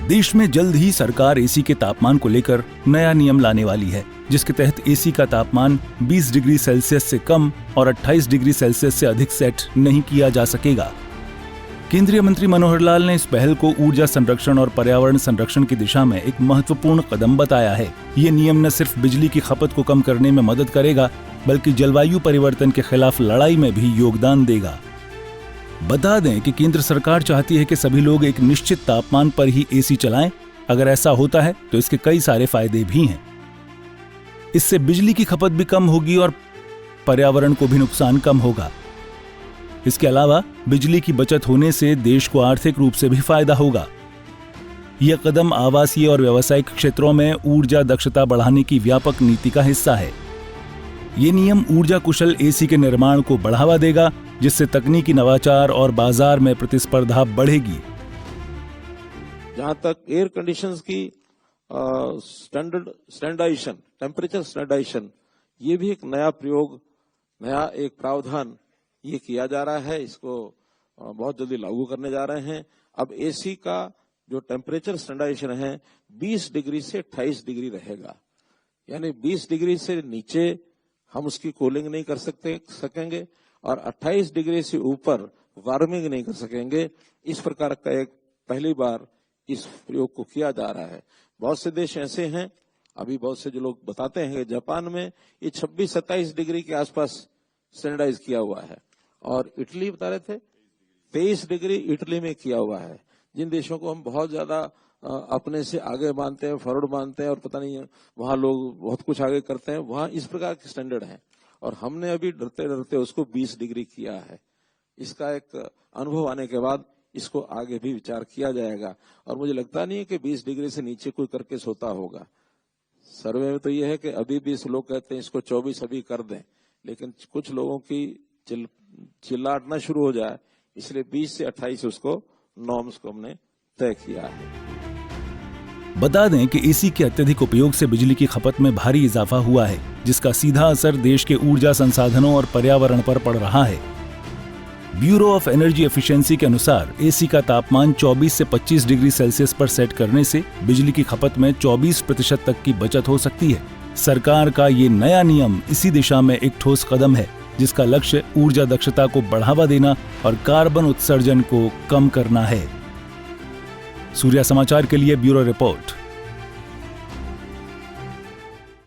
देश में जल्द ही सरकार एसी के तापमान को लेकर नया नियम लाने वाली है, जिसके तहत एसी का तापमान 20 डिग्री सेल्सियस से कम और 28 डिग्री सेल्सियस से अधिक सेट नहीं किया जा सकेगा। केंद्रीय मंत्री मनोहर लाल ने इस पहल को ऊर्जा संरक्षण और पर्यावरण संरक्षण की दिशा में एक महत्वपूर्ण कदम बताया है। ये नियम न सिर्फ बिजली की खपत को कम करने में मदद करेगा, बल्कि जलवायु परिवर्तन के खिलाफ लड़ाई में भी योगदान देगा। बता दें कि केंद्र सरकार चाहती है कि सभी लोग एक निश्चित तापमान पर ही एसी चलाएं। अगर ऐसा होता है तो इसके कई सारे फायदे भी हैं। इससे बिजली की खपत भी कम होगी और पर्यावरण को भी नुकसान कम होगा। इसके अलावा बिजली की बचत होने से देश को आर्थिक रूप से भी फायदा होगा। यह कदम आवासीय और व्यावसायिक क्षेत्रों में ऊर्जा दक्षता बढ़ाने की व्यापक नीति का हिस्सा है। ये नियम ऊर्जा कुशल एसी के निर्माण को बढ़ावा देगा, जिससे तकनीकी नवाचार और बाजार में प्रतिस्पर्धा बढ़ेगी। जहां तक एयर कंडीशंस की स्टैंडर्डाइजेशन, टेम्परेचर स्टैंडर्डाइजेशन, ये भी एक नया प्रयोग, नया एक प्रावधान ये किया जा रहा है। इसको बहुत जल्दी लागू करने जा रहे हैं। अब एसी का जो टेम्परेचर स्टैंडर्डाइजेशन है 20 डिग्री से 28 डिग्री रहेगा, यानी 20 डिग्री से नीचे हम उसकी कूलिंग नहीं कर सकेंगे और 28 डिग्री से ऊपर वार्मिंग नहीं कर सकेंगे। इस प्रकार का एक पहली बार इस प्रयोग को किया जा रहा है। बहुत से देश ऐसे हैं, अभी बहुत से जो लोग बताते हैं, जापान में ये 26-27 डिग्री के आसपास स्टैंडर्डाइज किया हुआ है और इटली बता रहे थे 23 डिग्री इटली में किया हुआ है। जिन देशों को हम बहुत ज्यादा अपने से आगे मानते हैं, फॉरवर्ड मानते हैं और पता नहीं वहां लोग बहुत कुछ आगे करते हैं, वहां इस प्रकार के स्टैंडर्ड हैं और हमने अभी डरते डरते उसको 20 डिग्री किया है। इसका एक अनुभव आने के बाद इसको आगे भी विचार किया जाएगा और मुझे लगता नहीं है कि 20 डिग्री से नीचे कोई करके सोता होगा। सर्वे में तो ये है कि अभी 20 लोग कहते हैं इसको 24 अभी कर दें, लेकिन कुछ लोगों की चिल्लाटना शुरू हो जाए, इसलिए 20 से 28 उसको नॉर्म्स को हमने तय किया है। बता दें कि एसी के अत्यधिक उपयोग से बिजली की खपत में भारी इजाफा हुआ है, जिसका सीधा असर देश के ऊर्जा संसाधनों और पर्यावरण पर पड़ रहा है। ब्यूरो ऑफ एनर्जी एफिशिएंसी के अनुसार एसी का तापमान 24 से 25 डिग्री सेल्सियस पर सेट करने से बिजली की खपत में 24% तक की बचत हो सकती है। सरकार का ये नया नियम इसी दिशा में एक ठोस कदम है, जिसका लक्ष्य ऊर्जा दक्षता को बढ़ावा देना और कार्बन उत्सर्जन को कम करना है। सूर्या समाचार के लिए ब्यूरो रिपोर्ट।